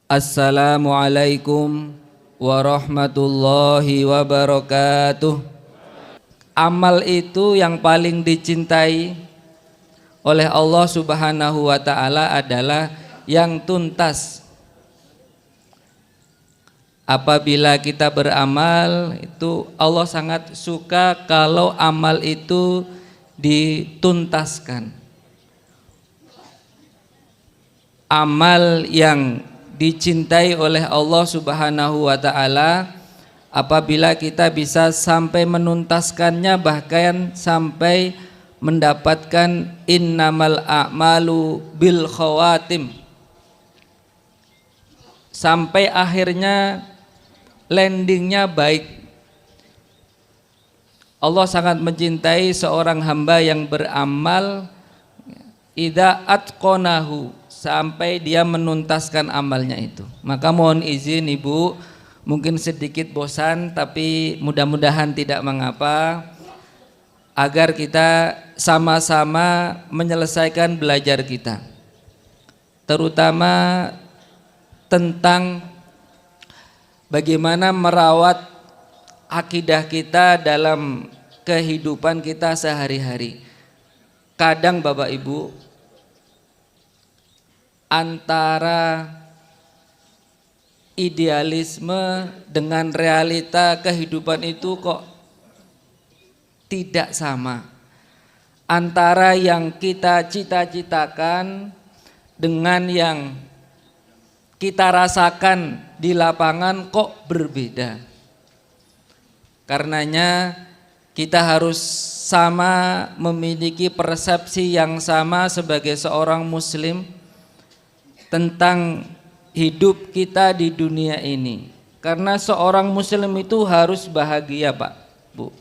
Assalamualaikum warahmatullahi wabarakatuh. Amal itu yang paling dicintai oleh Allah Subhanahu wa taala adalah yang tuntas. Apabila kita beramal, itu Allah sangat suka kalau amal itu dituntaskan. Amal yang dicintai oleh Allah Subhanahu wa taala apabila kita bisa sampai menuntaskannya, bahkan sampai mendapatkan innamal a'malu bil khawatim, sampai akhirnya landingnya baik. Allah sangat mencintai seorang hamba yang beramal idza atqanahu, sampai dia menuntaskan amalnya itu. Maka mohon izin Ibu, mungkin sedikit bosan tapi mudah-mudahan tidak mengapa, agar kita sama-sama menyelesaikan belajar kita, terutama tentang bagaimana merawat akidah kita dalam kehidupan kita sehari-hari. Kadang Bapak Ibu, antara idealisme dengan realita kehidupan itu kok tidak sama. Antara yang kita cita-citakan dengan yang kita rasakan di lapangan kok berbeda. Karenanya kita harus sama memiliki persepsi yang sama sebagai seorang muslim tentang hidup kita di dunia ini. Karena seorang muslim itu harus bahagia Pak, Bu.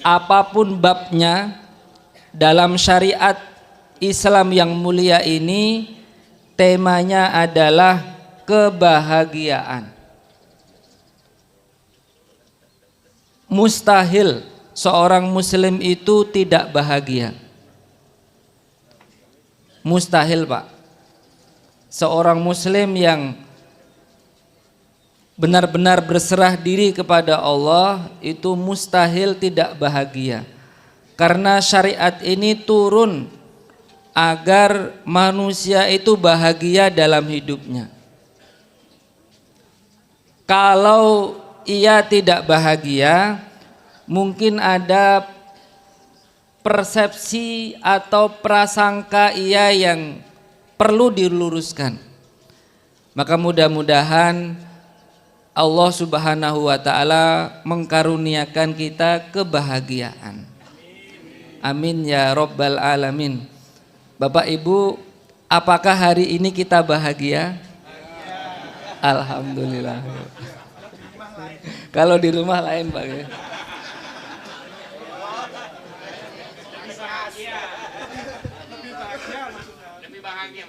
Apapun babnya dalam syariat Islam yang mulia ini, temanya adalah kebahagiaan. Mustahil seorang muslim itu tidak bahagia. Mustahil Pak. Seorang muslim yang benar-benar berserah diri kepada Allah itu mustahil tidak bahagia. Karena syariat ini turun agar manusia itu bahagia dalam hidupnya. Kalau ia tidak bahagia, mungkin ada persepsi atau prasangka ia yang perlu diluruskan. Maka mudah-mudahan Allah Subhanahu wa taala mengkaruniakan kita kebahagiaan. Amin ya rabbal alamin. Bapak Ibu, apakah hari ini kita bahagia? Alhamdulillah. Kalau di rumah lain Pak ya.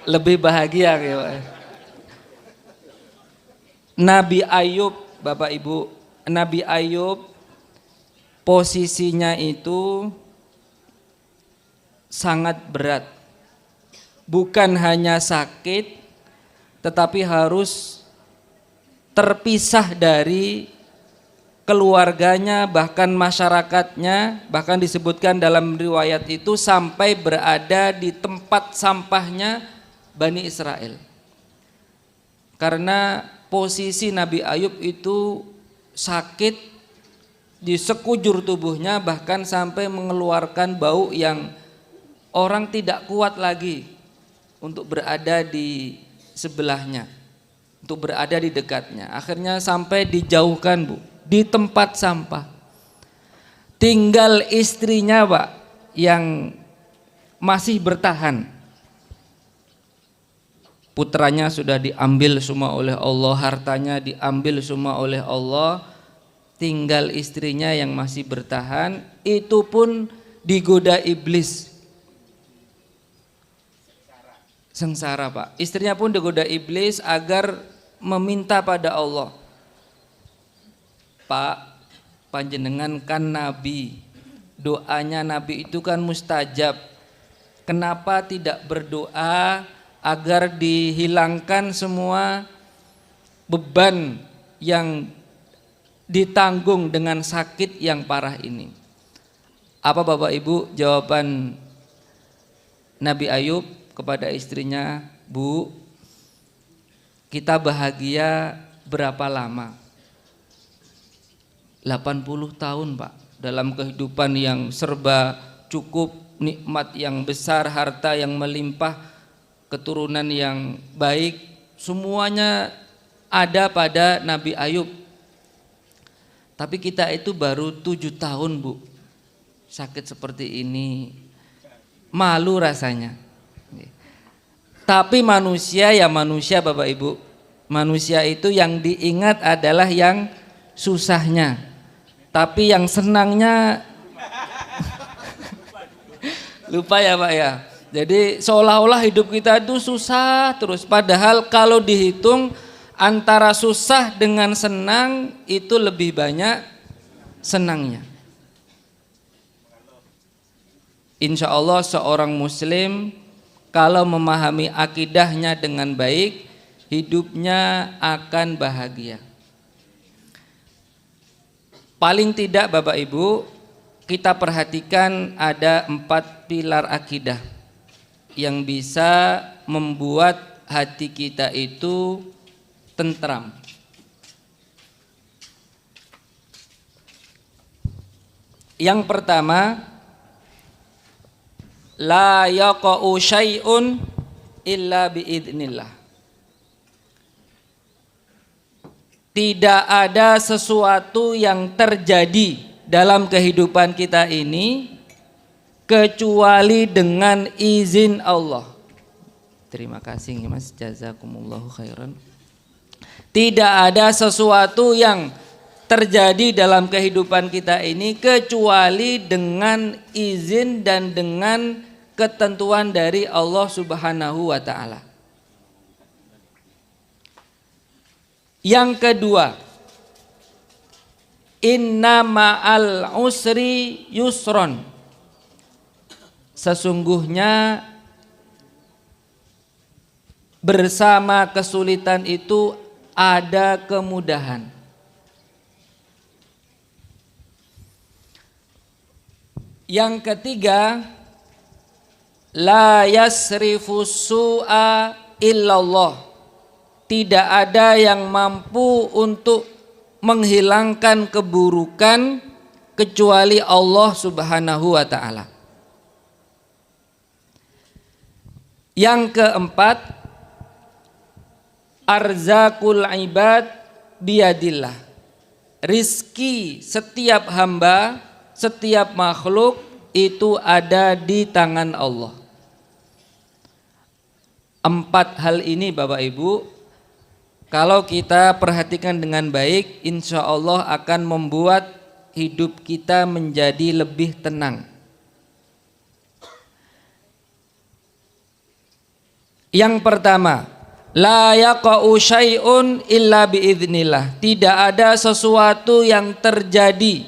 Lebih bahagia ya Pak. Nabi Ayub, Bapak Ibu, Nabi Ayub posisinya itu sangat berat. Bukan hanya sakit, tetapi harus terpisah dari keluarganya, bahkan masyarakatnya. Bahkan disebutkan dalam riwayat itu sampai berada di tempat sampahnya Bani Israel. Karena posisi Nabi Ayub itu sakit di sekujur tubuhnya, bahkan sampai mengeluarkan bau yang orang tidak kuat lagi untuk berada di sebelahnya, untuk berada di dekatnya. Akhirnya sampai dijauhkan Bu, di tempat sampah. Tinggal istrinya Pak yang masih bertahan. Putranya sudah diambil semua oleh Allah, hartanya diambil semua oleh Allah, tinggal istrinya yang masih bertahan, itu pun digoda iblis. Sengsara Pak. Istrinya pun digoda iblis agar meminta pada Allah. Pak, panjenengan kan nabi, doanya nabi itu kan mustajab. Kenapa tidak berdoa agar dihilangkan semua beban yang ditanggung dengan sakit yang parah ini. Apa Bapak Ibu jawaban Nabi Ayub kepada istrinya? Bu, kita bahagia berapa lama? 80 tahun Pak, dalam kehidupan yang serba cukup, nikmat yang besar, harta yang melimpah, keturunan yang baik, semuanya ada pada Nabi Ayub. Tapi kita itu baru 7 tahun Bu, sakit seperti ini, malu rasanya. Tapi manusia ya manusia Bapak Ibu, manusia itu yang diingat adalah yang susahnya, tapi yang senangnya lupa ya Pak ya. Jadi seolah-olah hidup kita itu susah terus, padahal kalau dihitung antara susah dengan senang itu lebih banyak senangnya. Insya Allah seorang muslim kalau memahami akidahnya dengan baik, hidupnya akan bahagia. Paling tidak Bapak Ibu, kita perhatikan ada 4 pilar akidah yang bisa membuat hati kita itu tentram. Yang pertama, la yaqa'u syai'un illa biidznillah. Tidak ada sesuatu yang terjadi dalam kehidupan kita ini kecuali dengan izin Allah. Terima kasih Mas, jazakumullahu khairan. Tidak ada sesuatu yang terjadi dalam kehidupan kita ini kecuali dengan izin dan dengan ketentuan dari Allah Subhanahu wa taala. Yang kedua, inna ma'al usri yusron. Sesungguhnya bersama kesulitan itu ada kemudahan. Yang ketiga, la yasrifu su'a illallah. Tidak ada yang mampu untuk menghilangkan keburukan kecuali Allah Subhanahu wa taala. Yang keempat, arzakul ibad biyadillah. Rizki setiap hamba, setiap makhluk itu ada di tangan Allah. 4 hal ini Bapak Ibu, kalau kita perhatikan dengan baik, insya Allah akan membuat hidup kita menjadi lebih tenang. Yang pertama, la yaqa'u syai'un illa biidznillah. Tidak ada sesuatu yang terjadi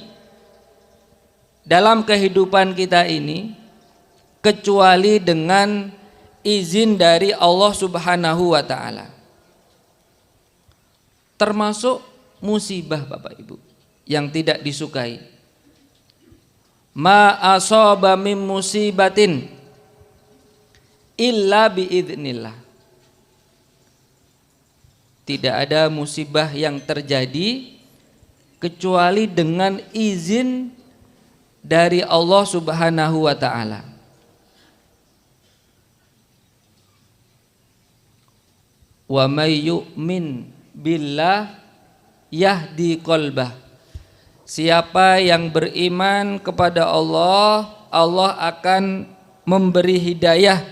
dalam kehidupan kita ini kecuali dengan izin dari Allah Subhanahu wa taala. Termasuk musibah Bapak Ibu yang tidak disukai. Ma asaba min musibatin illa biidznillah. Tidak ada musibah yang terjadi kecuali dengan izin dari Allah Subhanahu wa taala. Wa may yu'min billah yahdi qalbah. Siapa yang beriman kepada Allah, Allah akan memberi hidayah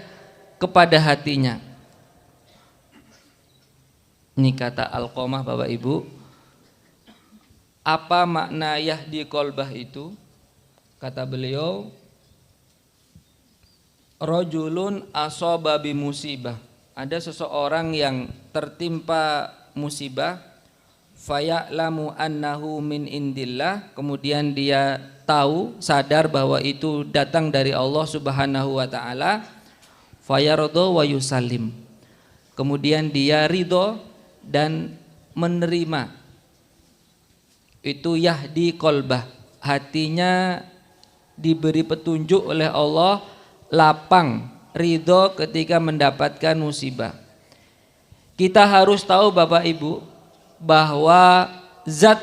kepada hatinya. Ini kata Alqamah Bapak Ibu. Apa makna yahdi qalbah itu? Kata beliau, rajulun asaba bi musibah. Ada seseorang yang tertimpa musibah, faya'lamu annahu min indillah, kemudian dia tahu, sadar bahwa itu datang dari Allah Subhanahu wa taala, fayardo wa yusallim. kemudian dia ridho dan menerima. Itu yahdi qalbah, hatinya diberi petunjuk oleh Allah, lapang, ridho ketika mendapatkan musibah. Kita harus tahu Bapak Ibu bahwa zat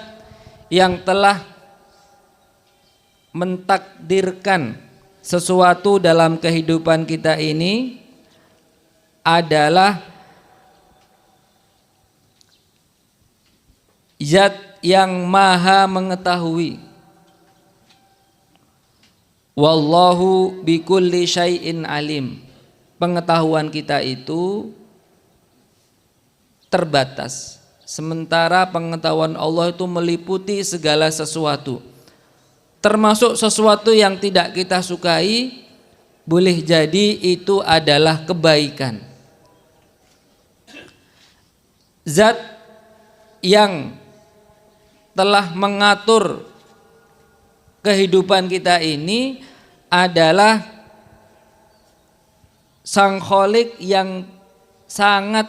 yang telah mentakdirkan sesuatu dalam kehidupan kita ini adalah zat yang maha mengetahui. Wallahu bikulli syai'in alim. Pengetahuan kita itu terbatas, sementara pengetahuan Allah itu meliputi segala sesuatu, termasuk sesuatu yang tidak kita sukai. Boleh jadi itu adalah kebaikan. Zat yang telah mengatur kehidupan kita ini adalah Sang Khalik yang sangat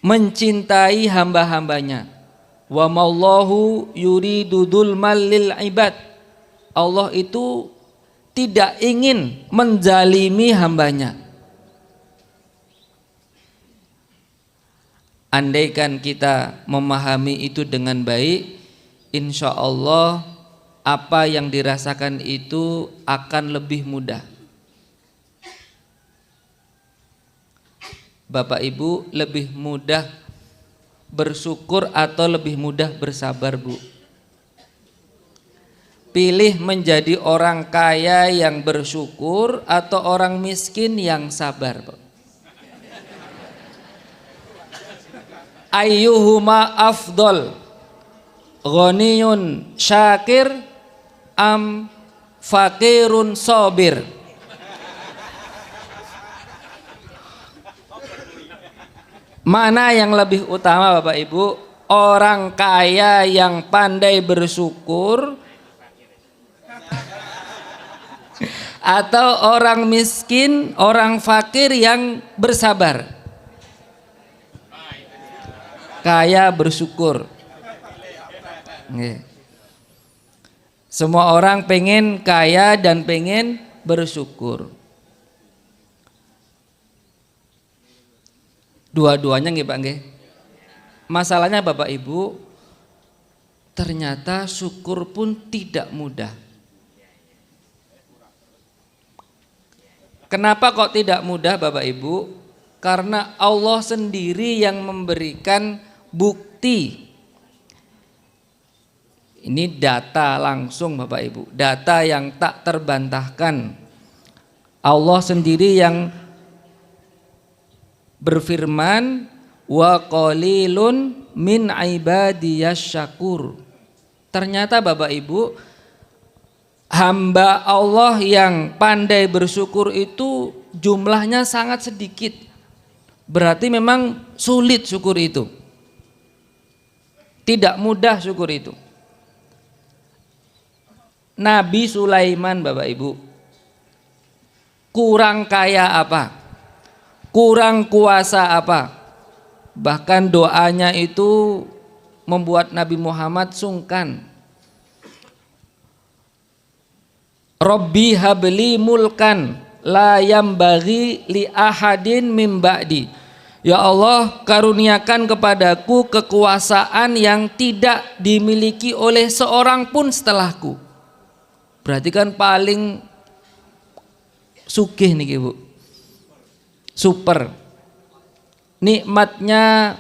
mencintai hamba-hambanya. Wa mallahu yuridu dzulmal lil ibad. Allah itu tidak ingin menzalimi hambanya. Andaikan kita memahami itu dengan baik, insya Allah apa yang dirasakan itu akan lebih mudah. Bapak Ibu, lebih mudah bersyukur atau lebih mudah bersabar, Bu? Pilih menjadi orang kaya yang bersyukur atau orang miskin yang sabar, Pak? Ayyuhuma afdol, ghaniyun syakir am fakirun sabir? Mana yang lebih utama Bapak Ibu? Orang kaya yang pandai bersyukur atau orang miskin, orang fakir yang bersabar? Kaya bersyukur. Semua orang pengen kaya dan pengen bersyukur. Dua-duanya nggih Pak nggih. Masalahnya Bapak Ibu, ternyata syukur pun tidak mudah. Kenapa kok tidak mudah Bapak Ibu? Karena Allah sendiri yang memberikan bukti. Ini data langsung Bapak Ibu, data yang tak terbantahkan. Allah sendiri yang berfirman, wa qalilun min ibadiyas syakur. Ternyata Bapak Ibu, hamba Allah yang pandai bersyukur itu jumlahnya sangat sedikit. Berarti memang sulit syukur itu, tidak mudah syukur itu. Nabi Sulaiman Bapak Ibu, kurang kaya apa? Kurang kuasa apa? Bahkan doanya itu membuat Nabi Muhammad sungkan. Rabbi habli mulkan la yambaghi li ahadin mim ba'di. Ya Allah, karuniakan kepadaku kekuasaan yang tidak dimiliki oleh seorang pun setelahku. Berarti kan paling sugih nih Bu, super, nikmatnya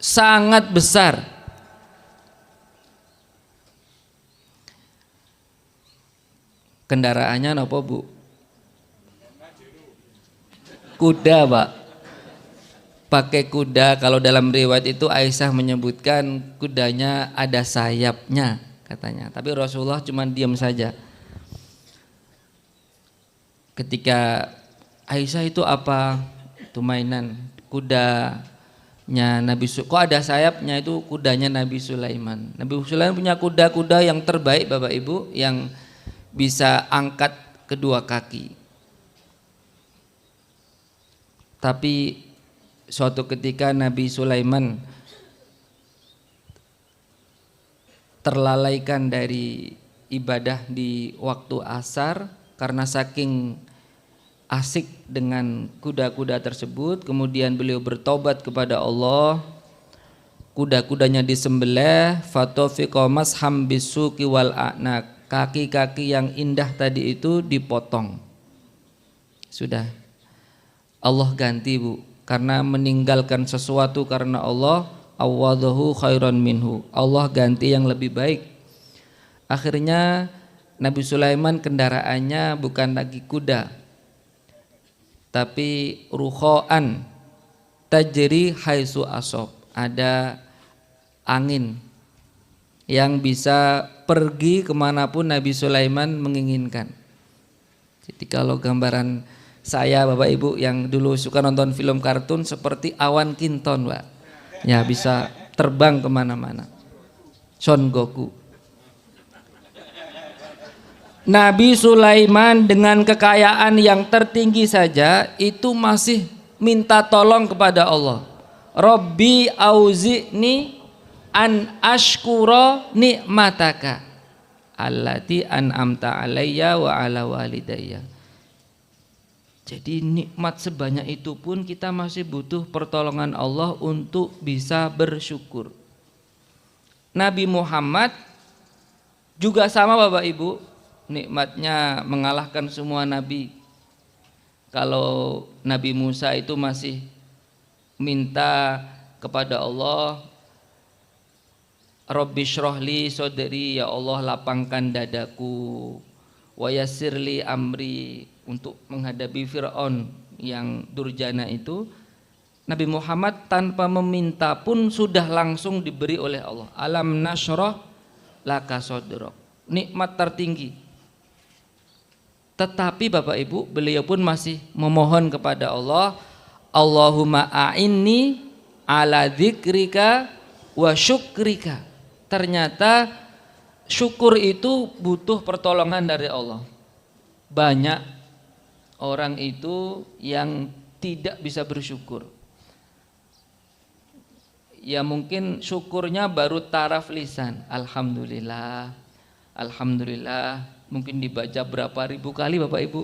sangat besar. Kendaraannya apa Bu? Kuda Pak, pakai kuda. Kalau dalam riwayat itu Aisyah menyebutkan kudanya ada sayapnya katanya, tapi Rasulullah cuma diam saja. Ketika Aisyah itu apa? Itu mainan kudanya Nabi kok ada sayapnya, itu kudanya Nabi Sulaiman. Nabi Sulaiman punya kuda-kuda yang terbaik Bapak Ibu, yang bisa angkat kedua kaki. Tapi suatu ketika Nabi Sulaiman terlalaikan dari ibadah di waktu asar karena saking asik dengan kuda-kuda tersebut. Kemudian beliau bertobat kepada Allah, kuda-kudanya disembelih, fatofiqo masham bisuki wal a'nak, kaki-kaki yang indah tadi itu dipotong. Sudah, Allah ganti Bu, karena meninggalkan sesuatu karena Allah, awadahu khairan minhu, Allah ganti yang lebih baik. Akhirnya Nabi Sulaiman kendaraannya bukan lagi kuda, tapi ruhoan tajri haitsu asob, ada angin yang bisa pergi kemanapun Nabi Sulaiman menginginkan. Jadi kalau gambaran saya Bapak Ibu yang dulu suka nonton film kartun, seperti awan kinton Pak, ya bisa terbang kemana-mana. Son Goku. Nabi Sulaiman dengan kekayaan yang tertinggi saja itu masih minta tolong kepada Allah. Robbi auzi'ni an ashkura ni'mataka allati an'amta alayya wa ala walidayya. Jadi nikmat sebanyak itu pun kita masih butuh pertolongan Allah untuk bisa bersyukur. Nabi Muhammad juga sama Bapak Ibu, nikmatnya mengalahkan semua nabi. Kalau Nabi Musa itu masih minta kepada Allah, Rabbi syrahli sodri, ya Allah lapangkan dadaku, wa yassirli amri, untuk menghadapi Fir'aun yang durjana itu. Nabi Muhammad tanpa meminta pun sudah langsung diberi oleh Allah. Alam nasyrah laka sodrok, nikmat tertinggi. Tetapi Bapak Ibu, beliau pun masih memohon kepada Allah, Allahumma a'inni ala dzikrika wa syukrika. Ternyata syukur itu butuh pertolongan dari Allah. Banyak orang itu yang tidak bisa bersyukur. Ya mungkin syukurnya baru taraf lisan, alhamdulillah, alhamdulillah, mungkin dibaca berapa ribu kali Bapak Ibu.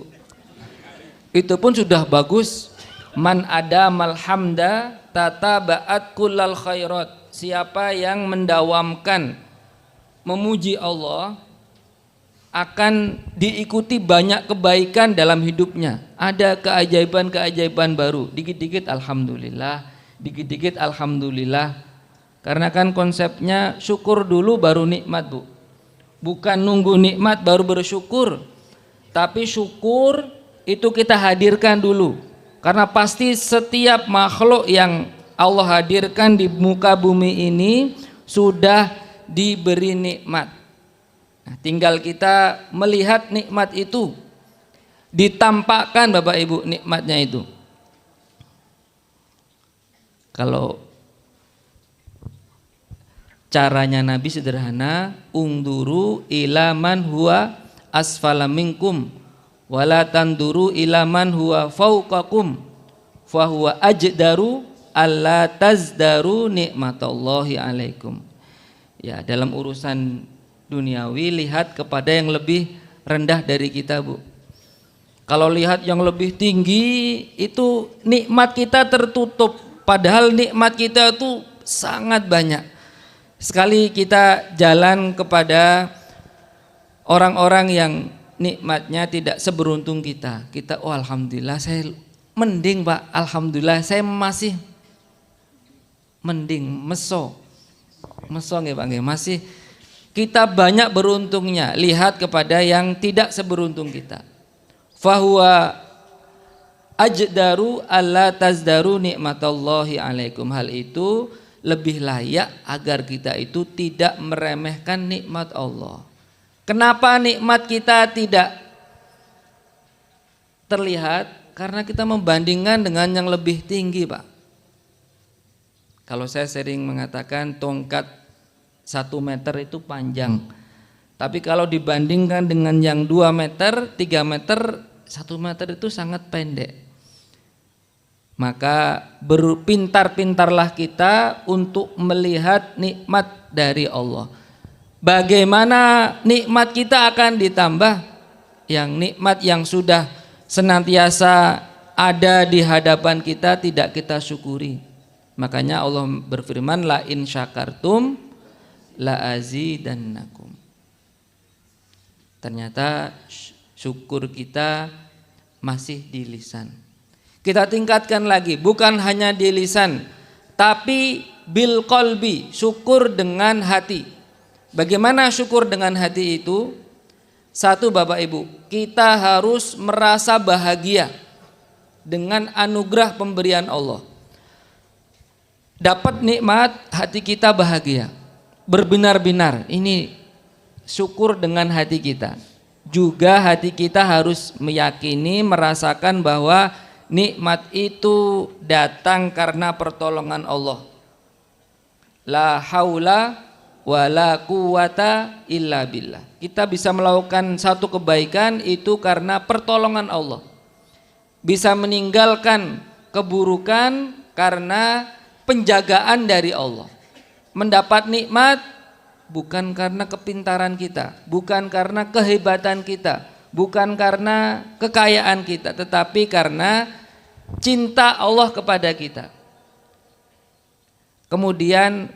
Itu pun sudah bagus. Man ada malhamda tataba'at kullal khairat. Siapa yang mendawamkan memuji Allah akan diikuti banyak kebaikan dalam hidupnya. Ada keajaiban-keajaiban baru. Dikit-dikit alhamdulillah, dikit-dikit alhamdulillah. Karena kan konsepnya syukur dulu baru nikmat Bu. Bukan nunggu nikmat baru bersyukur. Tapi syukur itu kita hadirkan dulu. Karena pasti setiap makhluk yang Allah hadirkan di muka bumi ini sudah diberi nikmat. Nah, tinggal kita melihat nikmat itu, ditampakkan Bapak Ibu nikmatnya itu. Kalau caranya Nabi sederhana, ungduru ila man huwa asfala minkum wala tanduru ila man huwa fauqakum fa huwa ajdaru alla tazdaru nikmatallahi alaikum. Ya, dalam urusan duniawi lihat kepada yang lebih rendah dari kita Bu. Kalau lihat yang lebih tinggi itu nikmat kita tertutup, padahal nikmat kita itu sangat banyak. Sekali kita jalan kepada orang-orang yang nikmatnya tidak seberuntung kita, kita oh alhamdulillah saya mending Pak, alhamdulillah saya masih mending, meso nggih Pak nggih, masih kita banyak beruntungnya. Lihat kepada yang tidak seberuntung kita. Fahuwa ajdaru alla tazdaru nikmatallahi alaikum. Hal itu lebih layak agar kita itu tidak meremehkan nikmat Allah. Kenapa nikmat kita tidak terlihat? Karena kita membandingkan dengan yang lebih tinggi Pak. Kalau saya sering mengatakan tongkat 1 meter itu panjang, tapi kalau dibandingkan dengan yang 2 meter, 3 meter, 1 meter itu sangat pendek. Maka berpintar-pintarlah kita untuk melihat nikmat dari Allah. Bagaimana nikmat kita akan ditambah? Yang nikmat yang sudah senantiasa ada di hadapan kita tidak kita syukuri. Makanya Allah berfirman, la in syakartum la azidannakum. Ternyata syukur kita masih di lisan. Kita tingkatkan lagi, bukan hanya di lisan, tapi bil qalbi, syukur dengan hati. Bagaimana syukur dengan hati itu? Satu, Bapak Ibu, kita harus merasa bahagia dengan anugerah pemberian Allah. Dapat nikmat, hati kita bahagia, berbinar-binar. Ini syukur dengan hati kita. Juga hati kita harus meyakini, merasakan bahwa nikmat itu datang karena pertolongan Allah. La haula wala quwata illa billah. Kita bisa melakukan satu kebaikan itu karena pertolongan Allah. Bisa meninggalkan keburukan karena penjagaan dari Allah. Mendapat nikmat bukan karena kepintaran kita, bukan karena kehebatan kita, bukan karena kekayaan kita, tetapi karena cinta Allah kepada kita. Kemudian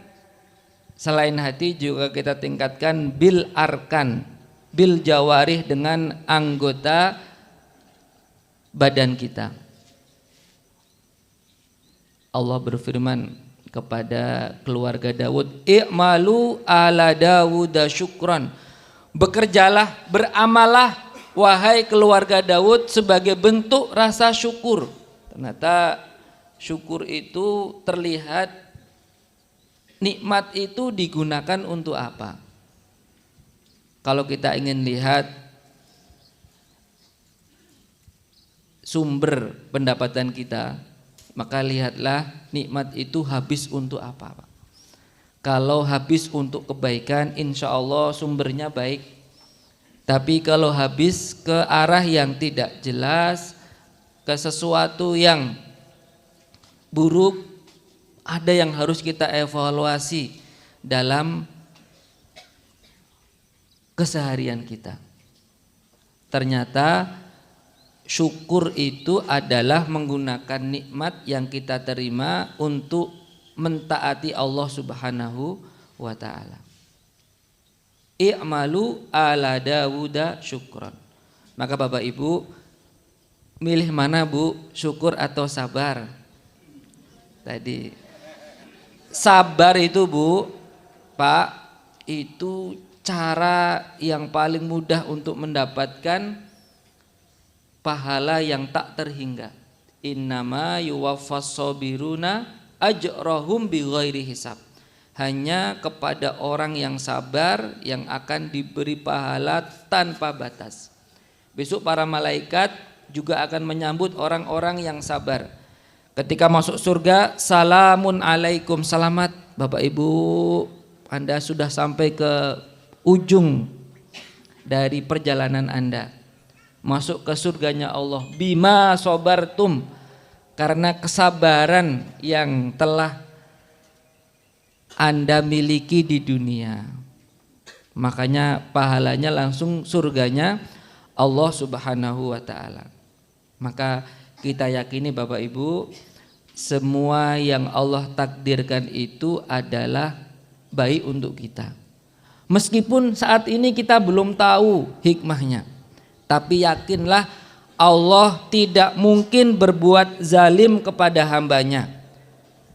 selain hati juga kita tingkatkan bil arkan, bil jawarih, dengan anggota badan kita. Allah berfirman kepada keluarga Daud, i'malu ala Dawuda syukran. Bekerjalah, beramalah wahai keluarga Daud sebagai bentuk rasa syukur. Ternyata syukur itu terlihat, nikmat itu digunakan untuk apa? Kalau kita ingin lihat sumber pendapatan kita, maka lihatlah nikmat itu habis untuk apa, Pak. Kalau habis untuk kebaikan, insya Allah sumbernya baik. Tapi kalau habis ke arah yang tidak jelas, ke sesuatu yang buruk, ada yang harus kita evaluasi dalam keseharian kita. Ternyata syukur itu adalah menggunakan nikmat yang kita terima untuk mentaati Allah Subhanahu wa ta'ala. I'malu ala Dawuda syukran. Maka Bapak Ibu, milih mana Bu, syukur atau sabar? Tadi sabar itu Bu, Pak, itu cara yang paling mudah untuk mendapatkan pahala yang tak terhingga. Innama yuwaffas sabiruna ajrahum bighairi hisab. Hanya kepada orang yang sabar yang akan diberi pahala tanpa batas. Besok para malaikat juga akan menyambut orang-orang yang sabar. Ketika masuk surga, salamun alaikum, selamat Bapak Ibu, Anda sudah sampai ke ujung dari perjalanan Anda, masuk ke surganya Allah. Bima sobartum, karena kesabaran yang telah Anda miliki di dunia. Makanya pahalanya langsung surganya Allah Subhanahu wa ta'ala. Maka kita yakini Bapak Ibu, semua yang Allah takdirkan itu adalah baik untuk kita. Meskipun saat ini kita belum tahu hikmahnya, tapi yakinlah Allah tidak mungkin berbuat zalim kepada hambanya.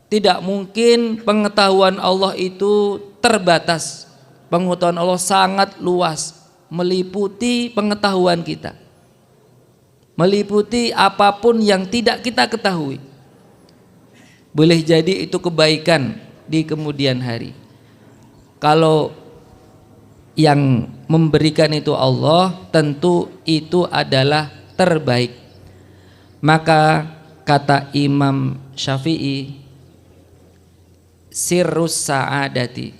Tidak mungkin pengetahuan Allah itu terbatas. Pengetahuan Allah sangat luas, meliputi pengetahuan kita, meliputi apapun yang tidak kita ketahui. Boleh jadi itu kebaikan di kemudian hari. Kalau yang memberikan itu Allah, tentu itu adalah terbaik. Maka kata Imam Syafi'i, sirrus sa'adati,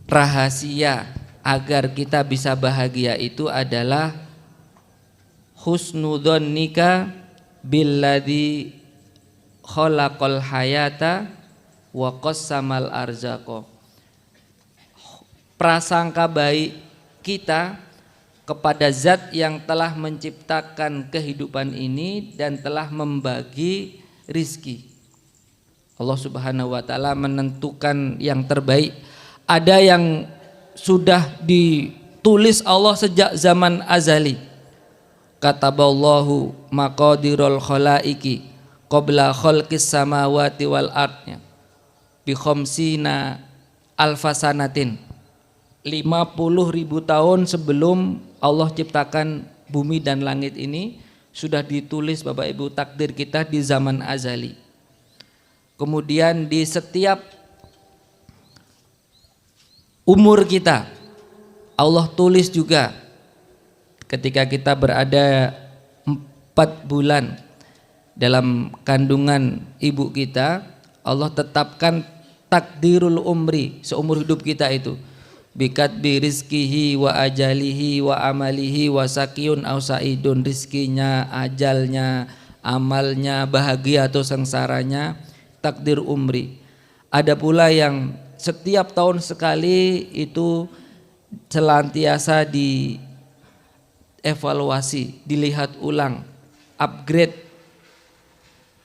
rahasia agar kita bisa bahagia itu adalah husnudzannika billadzi khalaqal hayata wa qassamal arzaqo. Prasangka baik kita kepada zat yang telah menciptakan kehidupan ini dan telah membagi rizki. Allah Subhanahu wa ta'ala menentukan yang terbaik. Ada yang sudah ditulis Allah sejak zaman azali. Kataballahu maqadirul khalaiki qabla khalqis samawati wal ardnya bi khamsina alfasanatin. 50.000 tahun sebelum Allah ciptakan bumi dan langit ini sudah ditulis Bapak Ibu takdir kita di zaman azali. Kemudian di setiap umur kita Allah tulis juga. Ketika kita berada 4 bulan dalam kandungan ibu kita, Allah tetapkan takdirul umri, seumur hidup kita itu bikatbi rizkihi wa ajalihi wa amalihi wa sakiyun au saidun, rizkinya, ajalnya, amalnya, bahagia atau sengsaranya, takdir umri. Ada pula yang setiap tahun sekali itu senantiasa dievaluasi, dilihat ulang, upgrade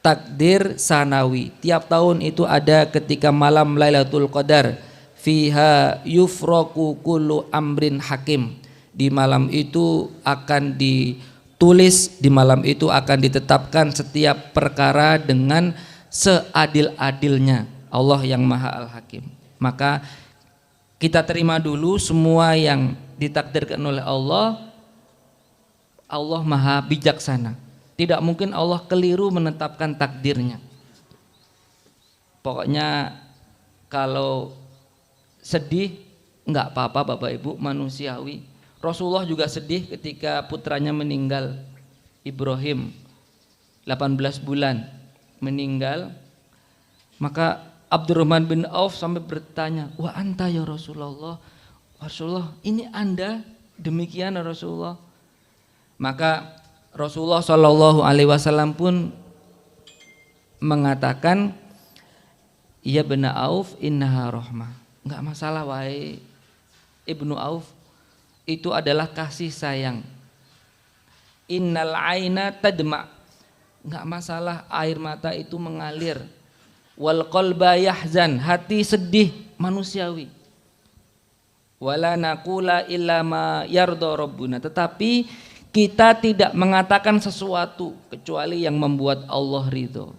takdir sanawi. Tiap tahun itu ada ketika malam Lailatul Qadar, fiha yufraku kullu amrin hakim. Di malam itu akan ditulis, di malam itu akan ditetapkan setiap perkara dengan seadil-adilnya Allah yang Maha Al-Hakim. Maka kita terima dulu semua yang ditakdirkan oleh Allah. Allah Maha Bijaksana. Tidak mungkin Allah keliru menetapkan takdirnya. Pokoknya kalau sedih enggak apa-apa Bapak Ibu, manusiawi. Rasulullah juga sedih ketika putranya meninggal, Ibrahim 18 bulan meninggal. Maka Abdurrahman bin Auf sampai bertanya, "Wa anta ya Rasulullah?" Rasulullah, "Ini Anda demikian ya Rasulullah?" Maka Rasulullah Shallallahu alaihi wasallam pun mengatakan, "Ya bin Auf, innaha rahmah." Enggak masalah wahai Ibnu Auf, itu adalah kasih sayang. Innal aina tadma. Enggak masalah air mata itu mengalir. Wal qalba yahzan, hati sedih, manusiawi. Wala naqula illa ma yarda rabbuna, tetapi kita tidak mengatakan sesuatu kecuali yang membuat Allah ridho.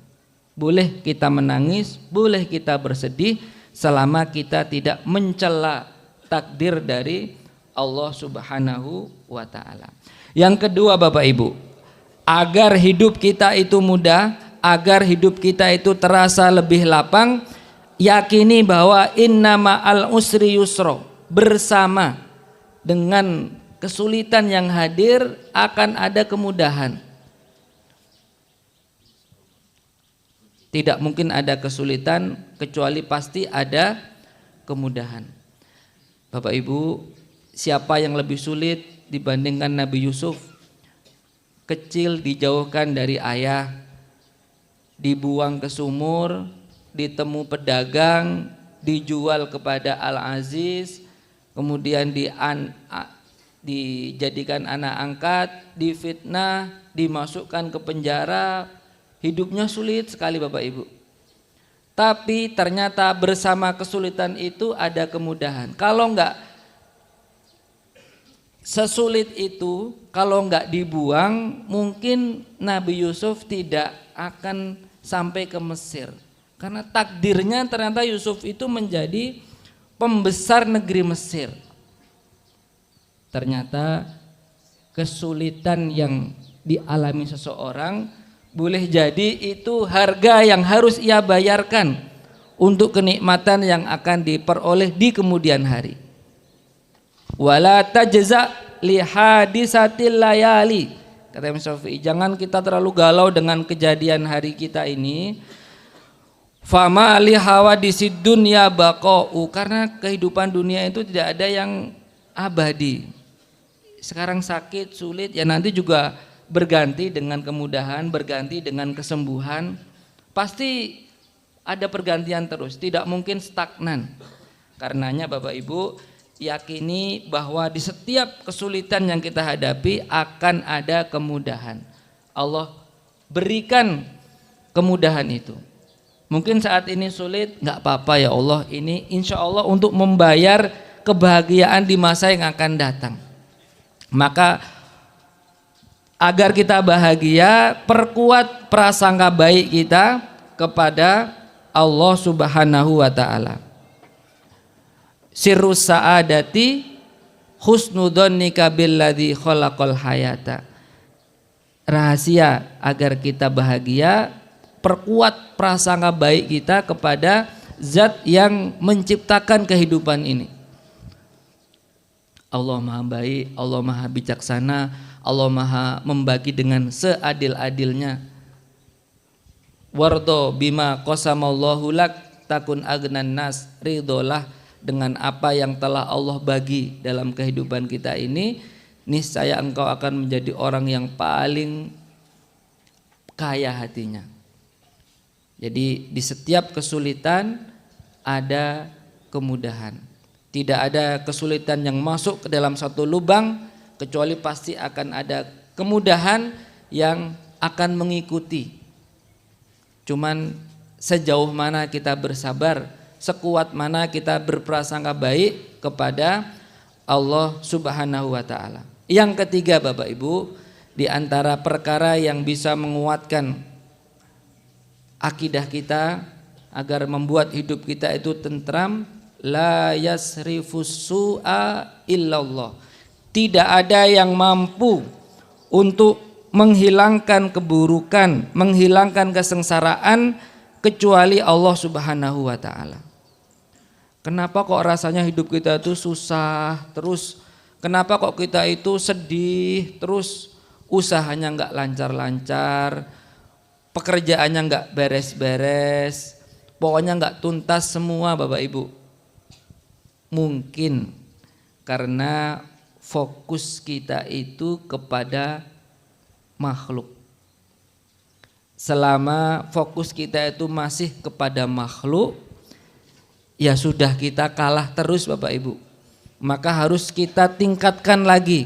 Boleh kita menangis, boleh kita bersedih, selama kita tidak mencela takdir dari Allah Subhanahu wa ta'ala. Yang kedua Bapak Ibu, agar hidup kita itu mudah, agar hidup kita itu terasa lebih lapang, yakini bahwa innama al usri yusra, bersama dengan kesulitan yang hadir akan ada kemudahan. Tidak mungkin ada kesulitan kecuali pasti ada kemudahan. Bapak Ibu, siapa yang lebih sulit dibandingkan Nabi Yusuf? Kecil dijauhkan dari ayah, dibuang ke sumur, ditemu pedagang, dijual kepada Al-Aziz, kemudian dijadikan anak angkat, difitnah, dimasukkan ke penjara. Hidupnya sulit sekali Bapak Ibu. Tapi ternyata bersama kesulitan itu ada kemudahan. Kalau enggak sesulit itu, kalau enggak dibuang, mungkin Nabi Yusuf tidak akan sampai ke Mesir. Karena takdirnya ternyata Yusuf itu menjadi pembesar negeri Mesir. Ternyata kesulitan yang dialami seseorang boleh jadi itu harga yang harus ia bayarkan untuk kenikmatan yang akan diperoleh di kemudian hari. Wala tajza li hadisatil layali, kata Imam Syafi'i, jangan kita terlalu galau dengan kejadian hari kita ini. Fama li hawadisid dunya baqa'u, karena kehidupan dunia itu tidak ada yang abadi. Sekarang sakit, sulit, ya nanti juga berganti dengan kemudahan, berganti dengan kesembuhan. Pasti ada pergantian terus, tidak mungkin stagnan. Karenanya Bapak Ibu, yakini bahwa di setiap kesulitan yang kita hadapi akan ada kemudahan. Allah berikan kemudahan itu. Mungkin saat ini sulit, nggak apa-apa ya Allah, ini insya Allah untuk membayar kebahagiaan di masa yang akan datang. Maka agar kita bahagia, perkuat prasangka baik kita kepada Allah Subhanahu wa taala. Sirrus sa'adati husnudhannika billadzi khalaqal hayata. Rahasia agar kita bahagia, perkuat prasangka baik kita kepada zat yang menciptakan kehidupan ini. Allah Maha baik, Allah Maha bijaksana, Allah Maha membagi dengan seadil-adilnya. Wardo bima qasamallahu lak takun agnan nas, ridholah dengan apa yang telah Allah bagi dalam kehidupan kita ini, niscaya engkau akan menjadi orang yang paling kaya hatinya. Jadi di setiap kesulitan ada kemudahan. Tidak ada kesulitan yang masuk ke dalam satu lubang kecuali pasti akan ada kemudahan yang akan mengikuti. Cuman sejauh mana kita bersabar, sekuat mana kita berprasangka baik kepada Allah Subhanahu wa taala. Yang ketiga Bapak Ibu, di antara perkara yang bisa menguatkan akidah kita agar membuat hidup kita itu tentram, la yasrifus su'a illallah. Tidak ada yang mampu untuk menghilangkan keburukan, menghilangkan kesengsaraan kecuali Allah Subhanahu wa taala. Kenapa kok rasanya hidup kita itu susah terus? Kenapa kok kita itu sedih terus? Usahanya enggak lancar-lancar, pekerjaannya enggak beres-beres, pokoknya enggak tuntas semua Bapak Ibu. Mungkin karena fokus kita itu kepada makhluk. Selama fokus kita itu masih kepada makhluk, ya sudah kita kalah terus Bapak Ibu. Maka harus kita tingkatkan lagi.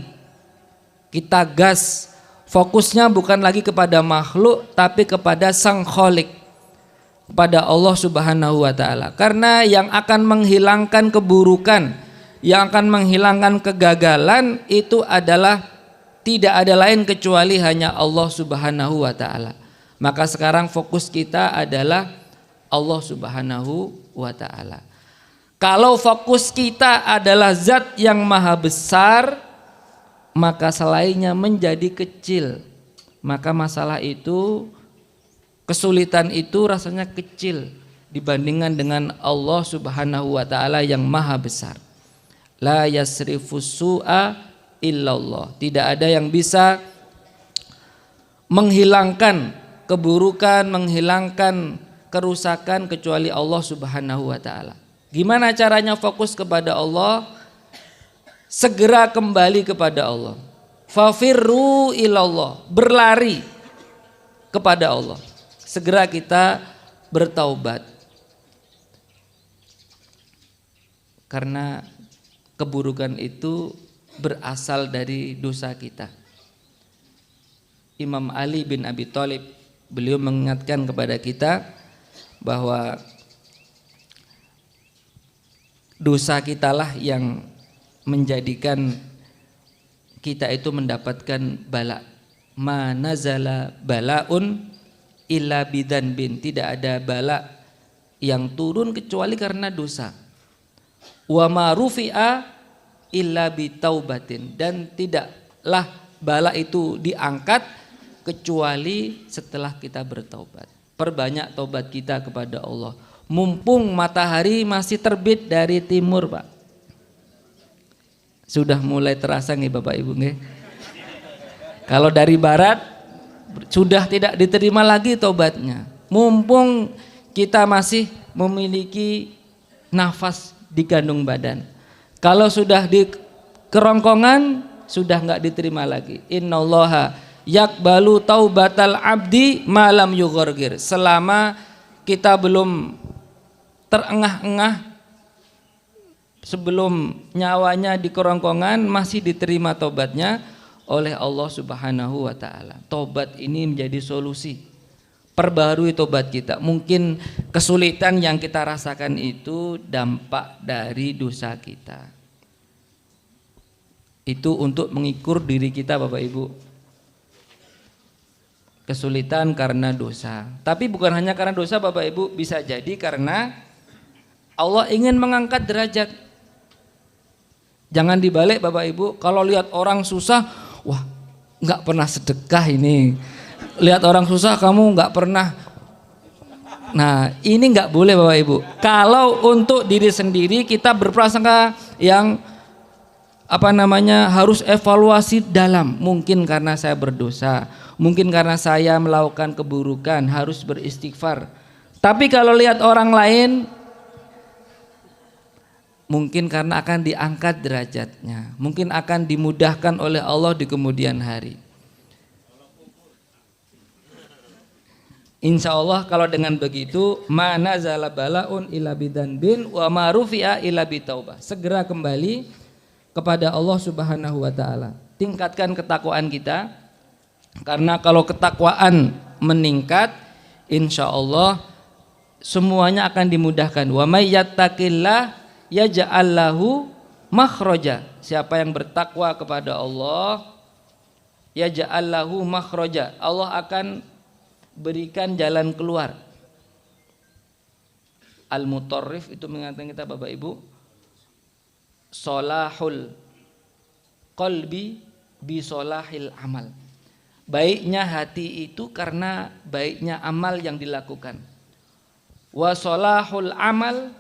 Kita gas, fokusnya bukan lagi kepada makhluk tapi kepada Sang Khalik, kepada Allah Subhanahu wa taala. Karena yang akan menghilangkan keburukan, yang akan menghilangkan kegagalan itu adalah tidak ada lain kecuali hanya Allah Subhanahu wa taala. Maka sekarang fokus kita adalah Allah Subhanahu wa taala. Kalau fokus kita adalah zat yang maha besar, maka selainnya menjadi kecil. Maka masalah itu, kesulitan itu rasanya kecil dibandingkan dengan Allah Subhanahu wa taala yang maha besar. La yasrifus su'a illallah. Tidak ada yang bisa menghilangkan keburukan, menghilangkan kerusakan kecuali Allah Subhanahu wa taala. Gimana caranya fokus kepada Allah? Segera kembali kepada Allah. Fafirru ilallah, berlari kepada Allah. Segera kita bertaubat. Karena keburukan itu berasal dari dosa kita. Imam Ali bin Abi Thalib, beliau mengingatkan kepada kita bahwa dosa kitalah yang menjadikan kita itu mendapatkan bala. Ma nazala balaun illa bidzanbin. Tidak ada bala yang turun kecuali karena dosa. Wa ma rufi'a illa bitaubatin. Dan tidaklah bala itu diangkat kecuali setelah kita bertaubat. Perbanyak taubat kita kepada Allah. Mumpung matahari masih terbit dari timur, Pak. Sudah mulai terasa nih Bapak Ibu nih. Kalau dari barat sudah tidak diterima lagi taubatnya. Mumpung kita masih memiliki nafas di kandung badan. Kalau sudah di kerongkongan sudah enggak diterima lagi. Innallaha yakbalu taubatal abdi malam yughargir. Selama kita belum terengah-engah, sebelum nyawanya di kerongkongan, masih diterima tobatnya oleh Allah Subhanahu wa taala. Tobat ini menjadi solusi. Perbarui tobat kita. Mungkin kesulitan yang kita rasakan itu dampak dari dosa kita. Itu untuk mengukur diri kita, Bapak Ibu. Kesulitan karena dosa. Tapi bukan hanya karena dosa, Bapak Ibu, bisa jadi karena Allah ingin mengangkat derajat. Jangan dibalik, Bapak Ibu, kalau lihat orang susah, wah, nggak pernah sedekah ini. Lihat orang susah kamu nggak pernah. Nah, ini nggak boleh, Bapak Ibu. Kalau untuk diri sendiri kita berprasangka yang harus evaluasi dalam. Mungkin karena saya berdosa, mungkin karena saya melakukan keburukan, harus beristighfar. Tapi kalau lihat orang lain, mungkin karena akan diangkat derajatnya, mungkin akan dimudahkan oleh Allah di kemudian hari. Insya Allah kalau dengan begitu, mana zala balaun ila bidanbin wa marufi'a ila bitaubah. Segera kembali kepada Allah Subhanahu wa taala. Tingkatkan ketakwaan kita, karena kalau ketakwaan meningkat, insya Allah semuanya akan dimudahkan. Wa may yattaqillah yaj'al lahu makhraja. Siapa yang bertakwa kepada Allah, yaj'al lahu makhraja, Allah akan berikan jalan keluar. Al-Mutarrif itu mengatakan kita, Bapak Ibu, solahul qalbi bi solahil amal. Baiknya hati itu karena baiknya amal yang dilakukan. Wa solahul amal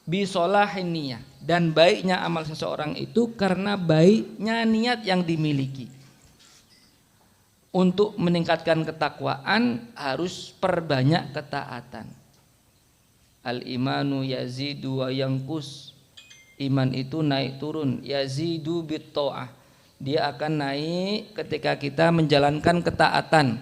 bi solahin niyah. Dan baiknya amal seseorang itu karena baiknya niat yang dimiliki. Untuk meningkatkan ketakwaan harus perbanyak ketaatan. Al-imanu yazidu wa yanqus. Iman itu naik turun. Yazidu bit ta'ah. Dia akan naik ketika kita menjalankan ketaatan.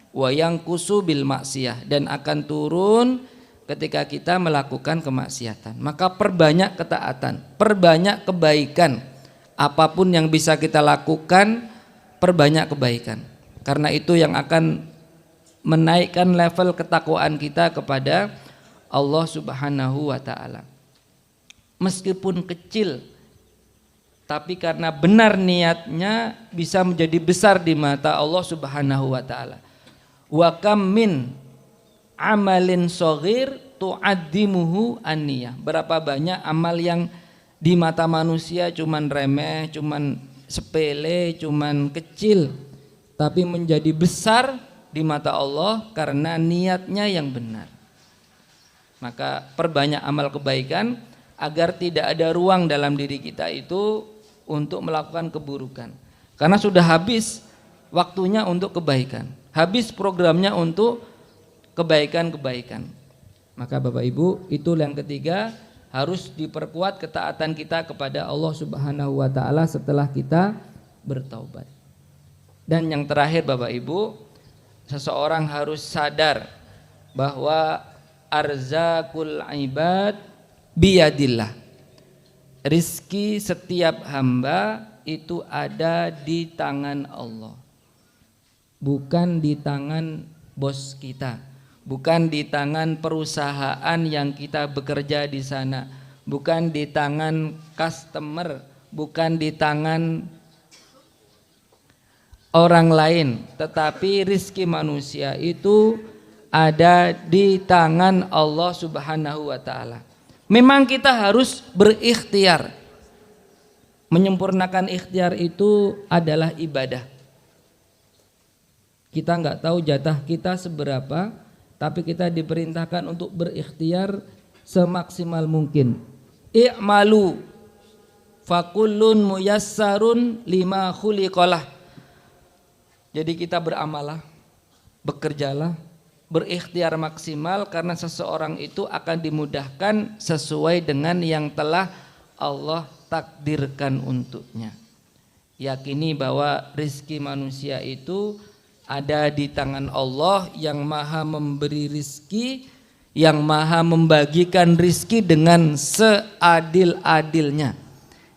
Wa yanqusu bil maksiyah. Dan akan turun ketika kita melakukan kemaksiatan. Maka perbanyak ketaatan, perbanyak kebaikan. Apapun yang bisa kita lakukan, perbanyak kebaikan. Karena itu yang akan menaikkan level ketakwaan kita kepada Allah Subhanahu wa taala. Meskipun kecil, tapi karena benar niatnya bisa menjadi besar di mata Allah Subhanahu wa taala. Wa kam min amalin shaghir tu'addimuhu an-niyah. Berapa banyak amal yang di mata manusia cuman remeh, cuman sepele, cuman kecil, tapi menjadi besar di mata Allah karena niatnya yang benar. Maka perbanyak amal kebaikan agar tidak ada ruang dalam diri kita itu untuk melakukan keburukan. Karena sudah habis waktunya untuk kebaikan, habis programnya untuk kebaikan-kebaikan. Maka Bapak Ibu, itu yang ketiga, harus diperkuat ketaatan kita kepada Allah Subhanahu wa taala setelah kita bertaubat. Dan yang terakhir Bapak Ibu, seseorang harus sadar bahwa arzakul ibad biyadillah. Rizki setiap hamba itu ada di tangan Allah. Bukan di tangan bos kita, bukan di tangan perusahaan yang kita bekerja di sana, bukan di tangan customer, bukan di tangan orang lain, tetapi rizki manusia itu ada di tangan Allah Subhanahu wa taala. Memang kita harus berikhtiar. Menyempurnakan ikhtiar itu adalah ibadah. Kita nggak tahu jatah kita seberapa, tapi kita diperintahkan untuk berikhtiar semaksimal mungkin. I'malu fakullun muyassarun lima khuliqalah. Jadi kita beramalah, bekerjalah, berikhtiar maksimal karena seseorang itu akan dimudahkan sesuai dengan yang telah Allah takdirkan untuknya. yakini bahwa rizki manusia itu ada di tangan Allah yang maha memberi rizki, yang maha membagikan rizki dengan seadil-adilnya,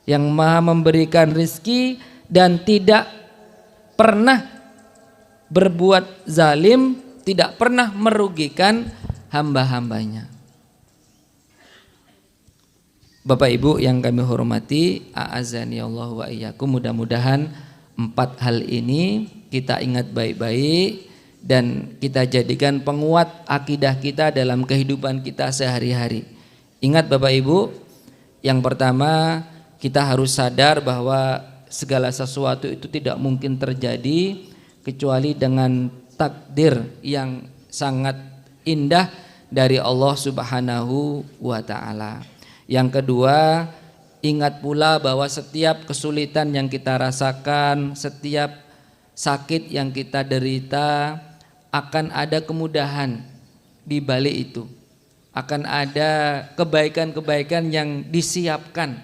yang maha memberikan rizki dan tidak pernah berbuat zalim, tidak pernah merugikan hamba-hambanya. Bapak Ibu yang kami hormati, a'azani Allah wa iyyakum, mudah-mudahan 4 hal ini kita ingat baik-baik dan kita jadikan penguat akidah kita dalam kehidupan kita sehari-hari. Ingat Bapak Ibu, yang pertama kita harus sadar bahwa segala sesuatu itu tidak mungkin terjadi kecuali dengan takdir yang sangat indah dari Allah Subhanahu wa ta'ala. Yang kedua, ingat pula bahwa setiap kesulitan yang kita rasakan, setiap sakit yang kita derita, akan ada kemudahan di balik itu. Akan ada kebaikan-kebaikan yang disiapkan.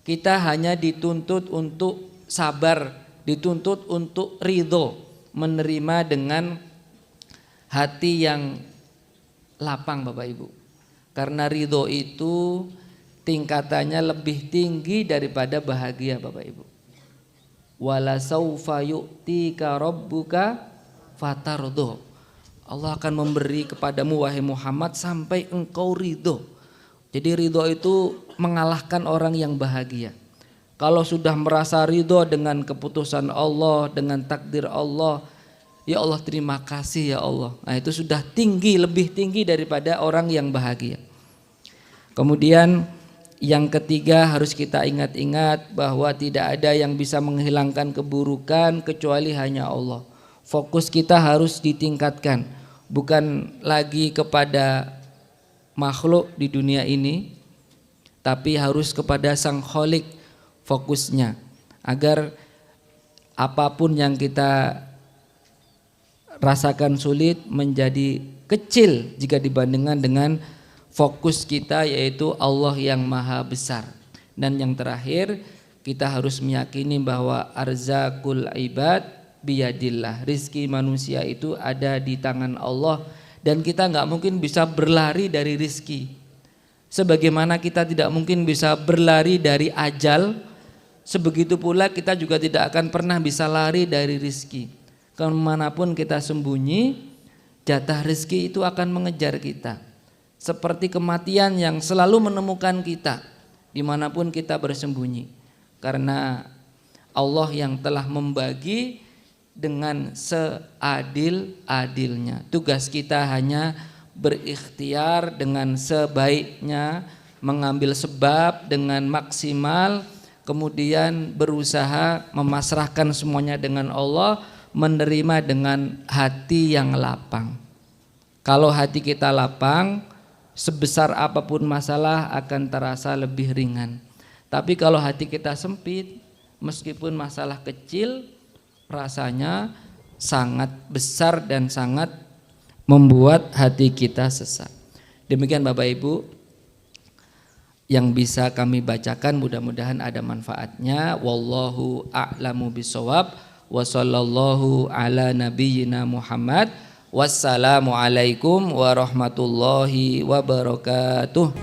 Kita hanya dituntut untuk sabar, dituntut untuk ridho, menerima dengan hati yang lapang Bapak Ibu. Karena ridho itu tingkatannya lebih tinggi daripada bahagia Bapak Ibu. Wala saufa yu'tika rabbuka fatardho. Allah akan memberi kepadamu wahai Muhammad sampai engkau ridho. Jadi ridho itu mengalahkan orang yang bahagia. Kalau sudah merasa ridho dengan keputusan Allah, dengan takdir Allah, ya Allah terima kasih ya Allah. Nah itu sudah tinggi, lebih tinggi daripada orang yang bahagia. Kemudian yang ketiga harus kita ingat-ingat bahwa tidak ada yang bisa menghilangkan keburukan kecuali hanya Allah. Fokus kita harus ditingkatkan, bukan lagi kepada makhluk di dunia ini, tapi harus kepada Sang Khalik fokusnya, agar apapun yang kita rasakan sulit menjadi kecil jika dibandingkan dengan fokus kita, yaitu Allah yang maha besar. Dan yang terakhir, kita harus meyakini bahwa arzakul ibad biyadillah, rizki manusia itu ada di tangan Allah, dan kita nggak mungkin bisa berlari dari rizki. Sebagaimana kita tidak mungkin bisa berlari dari ajal, sebegitu pula kita juga tidak akan pernah bisa lari dari rizki. Kemanapun kita sembunyi, jatah rizki itu akan mengejar kita. Seperti kematian yang selalu menemukan kita dimanapun kita bersembunyi. Karena Allah yang telah membagi dengan seadil-adilnya. Tugas kita hanya berikhtiar dengan sebaiknya, mengambil sebab dengan maksimal, kemudian berusaha memasrahkan semuanya dengan Allah, menerima dengan hati yang lapang. Kalau hati kita lapang, sebesar apapun masalah akan terasa lebih ringan. Tapi kalau hati kita sempit, meskipun masalah kecil, rasanya sangat besar dan sangat membuat hati kita sesak. Demikian Bapak Ibu yang bisa kami bacakan, mudah-mudahan ada manfaatnya. Wallahu a'lamu bishawab. Wa sallallahu ala nabiyyina Muhammad. Wassalamualaikum warahmatullahi wabarakatuh.